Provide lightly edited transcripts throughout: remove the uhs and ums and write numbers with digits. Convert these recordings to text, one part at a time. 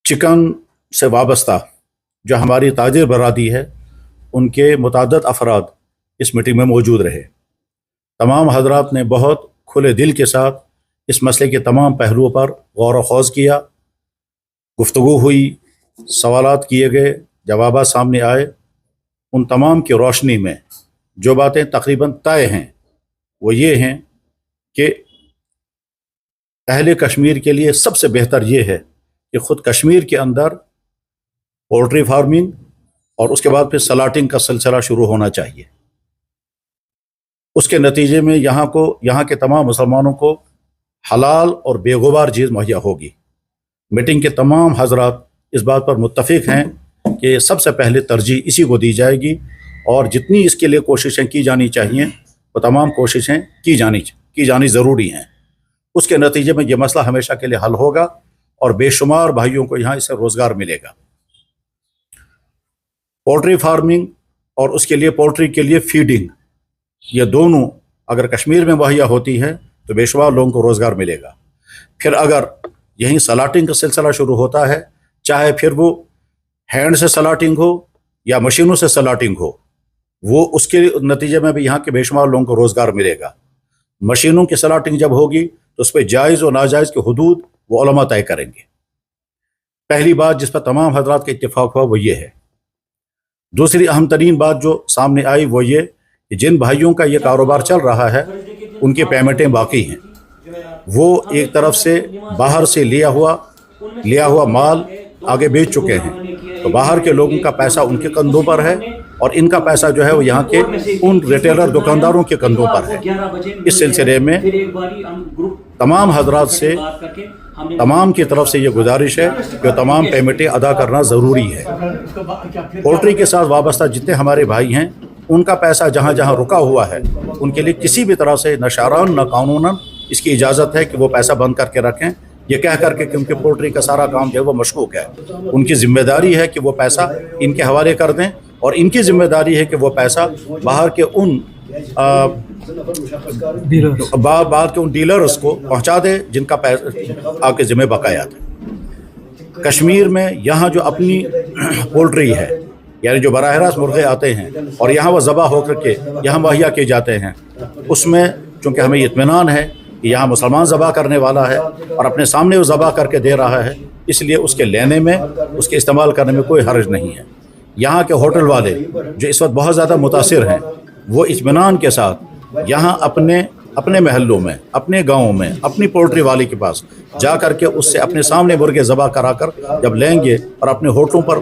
Chicken से वाबस्ता जो हमारी ताजिर बरादरी है, उनके मुतअद्दिद अफराद इस मीटिंग में मौजूद रहे। तमाम हजरात ने बहुत खुले दिल के साथ इस मसले के तमाम पहलुओं पर गौर व खौज़ किया, गुफ्तगू हुई, सवालात किए गए, जवाबात सामने आए। उन तमाम की रोशनी में जो बातें तकरीबन तय हैं वो ये हैं कि अहले कश्मीर के लिए सबसे बेहतर ये है कि ख़ुद कश्मीर के अंदर पोल्ट्री फार्मिंग और उसके बाद फिर सलाटिंग का सिलसिला शुरू होना चाहिए। उसके नतीजे में यहाँ के तमाम मुसलमानों को हलाल और बेगुबार चीज़ मुहैया होगी। मीटिंग के तमाम हजरात इस बात पर मुत्तफिक हैं कि सबसे पहले तरजीह इसी को दी जाएगी और जितनी इसके लिए कोशिशें की जानी चाहिए वो तमाम कोशिशें की जानी ज़रूरी हैं। उसके नतीजे में ये मसला हमेशा के लिए हल होगा और बेशुमार भाइयों को यहाँ इससे रोज़गार मिलेगा। पोल्ट्री फार्मिंग और उसके लिए पोल्ट्री के लिए फीडिंग, ये दोनों अगर कश्मीर में मुहैया होती है तो बेशुमार लोगों को रोज़गार मिलेगा। फिर अगर यहीं सलाटिंग का सिलसिला शुरू होता है, चाहे फिर वो हैंड से सलाटिंग हो या मशीनों से सलाटिंग हो, वो उसके नतीजे में भी यहाँ के बेशुमार लोगों को रोज़गार मिलेगा। मशीनों की सलाटिंग जब होगी तो उस पर जायज़ और नाजायज़ के हुदूद वो उलमा तय करेंगे। पहली बात जिस पर तमाम हजरात का इत्तेफाक हुआ वो ये है। दूसरी अहम तरीन बात जो सामने आई वो ये कि जिन भाइयों का ये कारोबार चल रहा है उनकी पेमेंटें बाकी हैं। वो एक तरफ से बाहर से लिया हुआ माल आगे बेच चुके हैं, तो बाहर के लोगों का पैसा उनके कंधों पर है और इनका पैसा जो है वो यहाँ के उन रिटेलर दुकानदारों के कंधों पर है। इस सिलसिले में तमाम हजरात से तमाम की तरफ से ये गुजारिश है कि तमाम पेमेंटें अदा करना ज़रूरी है। पोल्ट्री के साथ वाबस्ता जितने हमारे भाई हैं उनका पैसा जहाँ जहाँ रुका हुआ है उनके लिए किसी भी तरह से न शरअन न कानूनन इसकी इजाज़त है कि वो पैसा बंद करके रखें, ये कह करके कि उनके पोल्ट्री का सारा काम जो है वो मशकूक है। उनकी ज़िम्मेदारी है कि वो पैसा इनके हवाले कर दें और इनकी ज़िम्मेदारी है कि वो पैसा बाहर के उन डीलर्स को पहुंचा दे जिनका पैसा आपके ज़िम्मे बकाया था। कश्मीर में यहाँ जो अपनी पोल्ट्री है, यानी जो बराह रास्त मुर्गे आते हैं और यहाँ वो ज़बा होकर के यहाँ मुहैया किए जाते हैं, उसमें चूँकि हमें इत्मीनान है कि यहाँ मुसलमान ज़बा करने वाला है और अपने सामने वो ज़बा करके दे रहा है, इसलिए उसके लेने में, उसके इस्तेमाल करने में कोई हर्ज नहीं है। यहाँ के होटल वाले जो इस वक्त बहुत ज़्यादा मुतासिर हैं वो इत्मीनान के साथ यहाँ अपने महलों में, अपने गाँव में, अपनी पोल्ट्री वाले के पास जा कर के उससे अपने सामने मुर्गे ज़बा करा कर जब लेंगे और अपने होटलों पर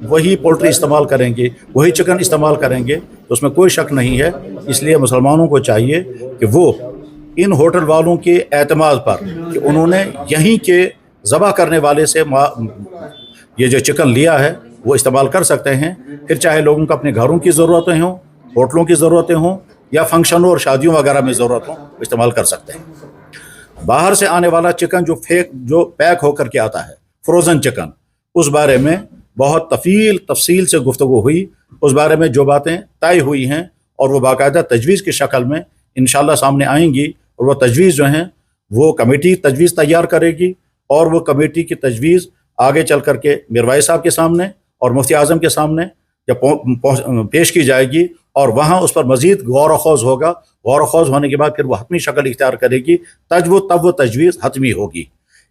वही पोल्ट्री इस्तेमाल करेंगे, वही चिकन इस्तेमाल करेंगे, तो उसमें कोई शक नहीं है। इसलिए मुसलमानों को चाहिए कि वो इन होटल वालों के एतमाद पर कि उन्होंने यहीं के ज़बा करने वाले से ये जो चिकन लिया है वो इस्तेमाल कर सकते हैं। फिर चाहे लोगों को अपने घरों की ज़रूरतें हों, होटलों की ज़रूरतें हों या फंक्शनों और शादियों वगैरह में ज़रूरत हो, इस्तेमाल कर सकते हैं। बाहर से आने वाला चिकन जो पैक होकर के आता है, फ्रोज़न चिकन, उस बारे में बहुत तफसील से गुफ्तगू हुई। उस बारे में जो बातें तय हुई हैं और वो बाकायदा तजवीज़ की शक्ल में इंशाल्लाह सामने आएंगी और वो तजवीज़ जो हैं वो कमेटी तजवीज़ तैयार करेगी और वो कमेटी की तजवीज़ आगे चल कर के मिरवाई साहब के सामने और मुफ्ती आज़म के सामने जब पेश की जाएगी और वहाँ उस पर मज़ीद गौर व खौज़ होगा। गौर व खौज़ होने के बाद फिर वो हतमी शक्ल इख्तियार करेगी, तब वो तजवीज़ हतमी होगी।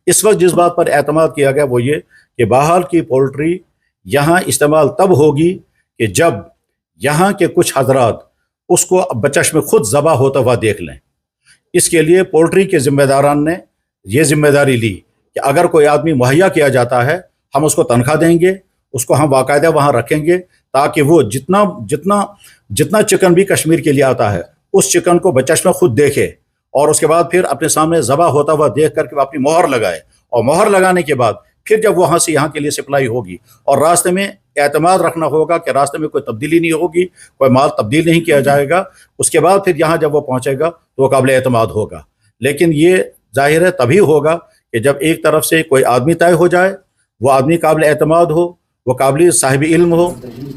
इस वक्त जिस बात पर एतमाद किया गया वो ये कि बाहर की पोल्ट्री यहाँ इस्तेमाल तब होगी कि जब यहाँ के कुछ हजरात उसको बचश्म खुद ज़बा होता हुआ देख लें। इसके लिए पोल्ट्री के ज़िम्मेदारान ने ये ज़िम्मेदारी ली कि अगर कोई आदमी मुहैया किया जाता है हम उसको तनख्वाह देंगे, उसको हम बाकायदा वहाँ रखेंगे ताकि वो जितना चिकन भी कश्मीर के लिए आता है उस चिकन को बचश्म खुद देखे और उसके बाद फिर अपने सामने ज़बा होता हुआ देख करके वो अपनी मोहर लगाए और मोहर लगाने के बाद फिर जब वहाँ से यहाँ के लिए सप्लाई होगी और रास्ते में एतमाद रखना होगा कि रास्ते में कोई तब्दीली नहीं होगी, कोई माल तब्दील नहीं किया जाएगा, उसके बाद फिर यहाँ जब वो पहुँचेगा तो वो काबिल एतमाद होगा। लेकिन ये जाहिर है तभी होगा कि जब एक तरफ से कोई आदमी तय हो जाए, वो आदमी काबिल एतमाद हो, वो काबिल साहिब इल्म हो,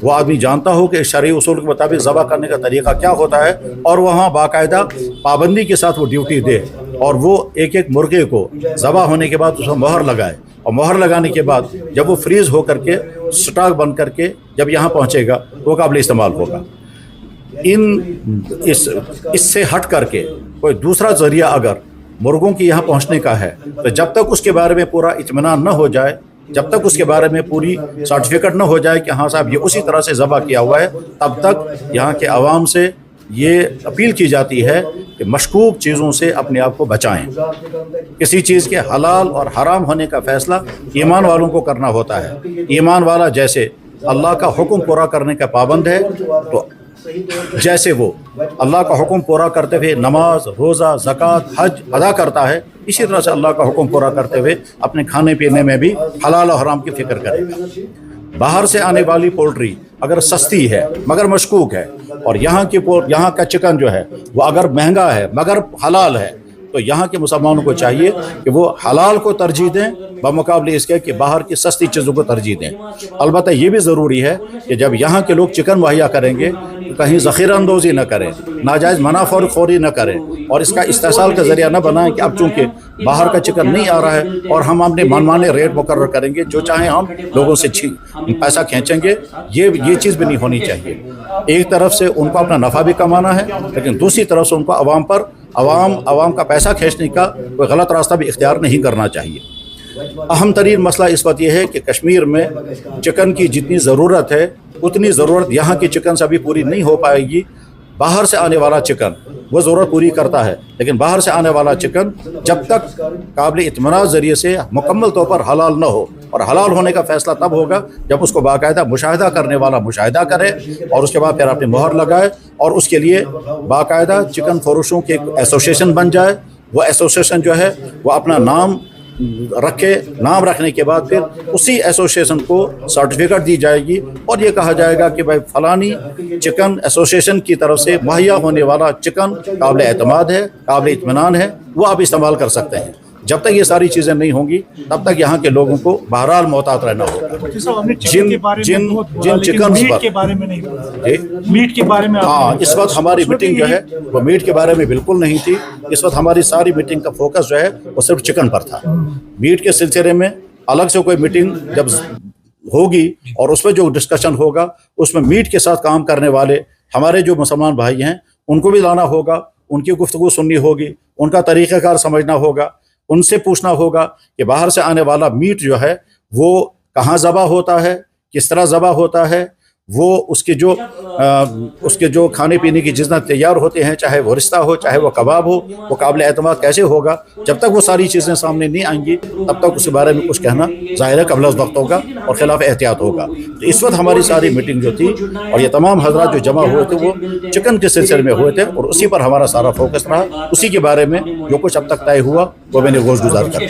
वो आदमी जानता हो कि शरई उसूल के मुताबिक ज़बा करने का तरीक़ा क्या होता है और वहाँ बाकायदा पाबंदी के साथ वो ड्यूटी दे और वो एक एक मुर्गे को ज़बा होने के बाद उसमें मोहर लगाए اور مہر لگانے کے بعد جب وہ فریز ہو کر کے سٹاک بن کر کے جب یہاں پہنچے گا وہ قابل استعمال ہوگا۔ اس سے ہٹ کر کے کوئی دوسرا ذریعہ اگر مرغوں کی یہاں پہنچنے کا ہے تو جب تک اس کے بارے میں پورا اطمینان نہ ہو جائے، جب تک اس کے بارے میں پوری سرٹیفکیٹ نہ ہو جائے کہ ہاں صاحب یہ اسی طرح سے ذبح کیا ہوا ہے، تب تک یہاں کے عوام سے یہ اپیل کی جاتی ہے کہ مشکوک چیزوں سے اپنے آپ کو بچائیں۔ کسی چیز کے حلال اور حرام ہونے کا فیصلہ ایمان والوں کو کرنا ہوتا ہے۔ ایمان والا جیسے اللہ کا حکم پورا کرنے کا پابند ہے، تو جیسے وہ اللہ کا حکم پورا کرتے ہوئے نماز، روزہ، زکوٰۃ، حج ادا کرتا ہے، اسی طرح سے اللہ کا حکم پورا کرتے ہوئے اپنے کھانے پینے میں بھی حلال و حرام کی فکر کرے گا۔ باہر سے آنے والی پولٹری اگر سستی ہے مگر مشکوک ہے، اور یہاں کا چکن جو ہے وہ اگر مہنگا ہے مگر حلال ہے، تو یہاں کے مسلمانوں کو چاہیے کہ وہ حلال کو ترجیح دیں بمقابلے اس کے کہ باہر کی سستی چیزوں کو ترجیح دیں۔ البتہ یہ بھی ضروری ہے کہ جب یہاں کے لوگ چکن مہیا کریں گے تو کہیں ذخیرہ اندوزی نہ کریں، ناجائز منافع خوری نہ کریں، اور اس کا استحصال کا ذریعہ نہ بنائیں کہ اب چونکہ باہر کا چکن نہیں آ رہا ہے اور ہم اپنے منمانے ریٹ مقرر کریں گے، جو چاہیں ہم لوگوں سے پیسہ کھینچیں گے۔ یہ چیز بھی نہیں ہونی چاہیے۔ ایک طرف سے ان کو اپنا نفع بھی کمانا ہے، لیکن دوسری طرف سے ان کو عوام کا پیسہ کھینچنے کا کوئی غلط راستہ بھی اختیار نہیں کرنا چاہیے۔ اہم ترین مسئلہ اس وقت یہ ہے کہ کشمیر میں چکن کی جتنی ضرورت ہے اتنی ضرورت یہاں کی چکن سے ابھی پوری نہیں ہو پائے گی۔ باہر سے آنے والا چکن وہ ضرورت پوری کرتا ہے، لیکن باہر سے آنے والا چکن جب تک قابل اطمینان ذریعے سے مکمل طور پر حلال نہ ہو، اور حلال ہونے کا فیصلہ تب ہوگا جب اس کو باقاعدہ مشاہدہ کرنے والا مشاہدہ کرے، اور اس کے بعد پھر اپنی مہر لگائے، اور اس کے لیے باقاعدہ چکن فروشوں کی ایک ایسوسیشن بن جائے۔ وہ ایسوسیشن جو ہے وہ اپنا نام رکھے، نام رکھنے کے بعد پھر اسی ایسوسیشن کو سرٹیفکیٹ دی جائے گی، اور یہ کہا جائے گا کہ بھائی فلانی چکن ایسوسیشن کی طرف سے مہیا ہونے والا چکن قابل اعتماد ہے، قابل اطمینان ہے، وہ آپ استعمال کر سکتے ہیں۔ جب تک یہ ساری چیزیں نہیں ہوں گی تب تک یہاں کے لوگوں کو بہرحال محتاط رہنا ہوگا۔ جن چکن کے بارے میں ہاں، اس وقت ہماری میٹنگ جو ہے وہ میٹ کے بارے میں بالکل نہیں تھی۔ اس وقت ہماری ساری میٹنگ کا فوکس جو ہے وہ صرف چکن پر تھا۔ میٹ کے سلسلے میں الگ سے کوئی میٹنگ جب ہوگی اور اس میں جو ڈسکشن ہوگا اس میں میٹ کے ساتھ کام کرنے والے ہمارے جو مسلمان بھائی ہیں ان کو بھی لانا ہوگا، ان کی گفتگو سننی ہوگی، ان کا طریقہ کار سمجھنا ہوگا، ان سے پوچھنا ہوگا کہ باہر سے آنے والا میٹ جو ہے وہ کہاں ذبح ہوتا ہے، کس طرح ذبح ہوتا ہے، وہ اس کے جو کھانے پینے کی جتنا تیار ہوتے ہیں، چاہے وہ رستہ ہو چاہے وہ کباب ہو، وہ قابل اعتماد کیسے ہوگا۔ جب تک وہ ساری چیزیں سامنے نہیں آئیں گی تب تک اس کے بارے میں کچھ کہنا ظاہر ہے قبل از وقت ہوگا اور خلاف احتیاط ہوگا۔ تو اس وقت ہماری ساری میٹنگ جو تھی اور یہ تمام حضرات جو جمع ہوئے تھے وہ چکن کے سلسلے میں ہوئے تھے، اور اسی پر ہمارا سارا فوکس رہا۔ اسی کے بارے میں جو کچھ اب تک طے ہوا وہ میں نے گوش گزار کر